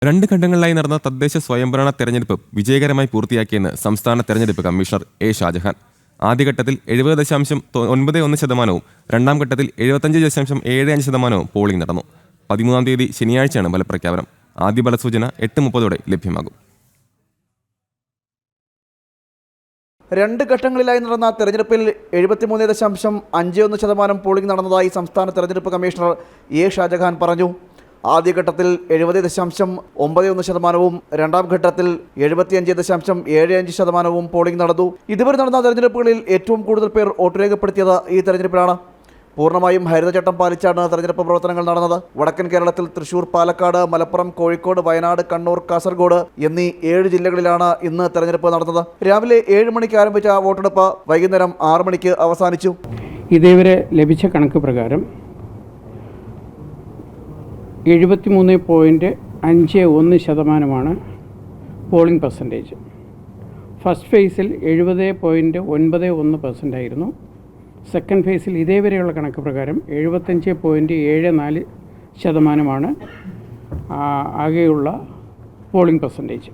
രണ്ട് ഘട്ടങ്ങളിലായി നടന്ന തദ്ദേശ സ്വയംഭരണ തെരഞ്ഞെടുപ്പ് വിജയകരമായി പൂർത്തിയാക്കിയെന്ന് സംസ്ഥാന തെരഞ്ഞെടുപ്പ് കമ്മീഷണർ എ ഷാജഹാൻ. ആദ്യഘട്ടത്തിൽ 70.91%, രണ്ടാം ഘട്ടത്തിൽ 75.75% പോളിംഗ് നടന്നു. 13-ാം തീയതി ശനിയാഴ്ചയാണ് ഫലപ്രഖ്യാപനം. ആദ്യ ഫലസൂചന 8:30 ലഭ്യമാകും. രണ്ട് ഘട്ടങ്ങളിലായി നടന്ന തെരഞ്ഞെടുപ്പിൽ 73.51% പോളിംഗ് നടന്നതായി സംസ്ഥാന തെരഞ്ഞെടുപ്പ് കമ്മീഷണർ എ ഷാജഹാൻ പറഞ്ഞു. ആദ്യഘട്ടത്തിൽ 70.91%, രണ്ടാം ഘട്ടത്തിൽ 75.75% പോളിംഗ് നടന്നു. ഇതുവരെ നടന്ന തെരഞ്ഞെടുപ്പുകളിൽ ഏറ്റവും കൂടുതൽ പേർ വോട്ട് രേഖപ്പെടുത്തിയത് ഈ തെരഞ്ഞെടുപ്പിലാണ്. പൂർണ്ണമായും ഹരിതചട്ടം പാലിച്ചാണ് തെരഞ്ഞെടുപ്പ് പ്രവർത്തനങ്ങൾ നടന്നത്. വടക്കൻ കേരളത്തിൽ തൃശൂർ, പാലക്കാട്, മലപ്പുറം, കോഴിക്കോട്, വയനാട്, കണ്ണൂർ, കാസർഗോഡ് എന്നീ 7 ജില്ലകളിലാണ് ഇന്ന് തെരഞ്ഞെടുപ്പ് നടന്നത്. രാവിലെ 7 മണിക്ക് ആരംഭിച്ച വോട്ടെടുപ്പ് വൈകുന്നേരം 6 മണിക്ക് അവസാനിച്ചു. ഇതേവരെ ലഭിച്ച കണക്ക് പ്രകാരം 73.51% പോളിംഗ് പെർസെൻറ്റേജ്. ഫസ്റ്റ് ഫേസിൽ 70.91% ആയിരുന്നു. സെക്കൻഡ് ഫേസിൽ ഇതേവരെയുള്ള കണക്ക് പ്രകാരം 75.74% ആകെയുള്ള പോളിംഗ് പെർസെൻറ്റേജ്.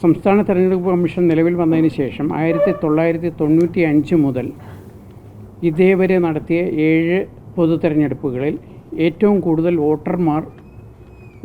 സംസ്ഥാന തെരഞ്ഞെടുപ്പ് കമ്മീഷൻ നിലവിൽ വന്നതിന് ശേഷം 1995 മുതൽ ഇതേവരെ നടത്തിയ 7 പൊതു തെരഞ്ഞെടുപ്പുകളിൽ ഏറ്റവും കൂടുതൽ വോട്ടർമാർ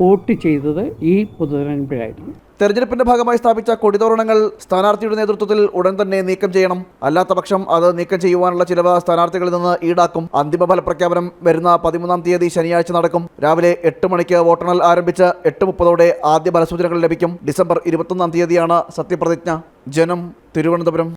വോട്ട് ചെയ്തത് ഈ പൊതുതെരഞ്ഞെടുപ്പിലായിരുന്നു. തെരഞ്ഞെടുപ്പിന്റെ ഭാഗമായി സ്ഥാപിച്ച കൊടിതോരണങ്ങൾ സ്ഥാനാർത്ഥിയുടെ നേതൃത്വത്തിൽ ഉടൻ തന്നെ നീക്കം ചെയ്യണം. അല്ലാത്തപക്ഷം അത് നീക്കം ചെയ്യുവാനുള്ള ചിലവ് സ്ഥാനാർത്ഥികളിൽ നിന്ന് ഈടാക്കും. അന്തിമ ഫലപ്രഖ്യാപനം വരുന്ന 13-ാം തീയതി ശനിയാഴ്ച നടക്കും. രാവിലെ 8 മണിക്ക് വോട്ടെണ്ണൽ ആരംഭിച്ച് 8:30 ആദ്യ ഫലസൂചനകൾ ലഭിക്കും. ഡിസംബർ 21-ാം തീയതിയാണ് സത്യപ്രതിജ്ഞ. ജനം, തിരുവനന്തപുരം.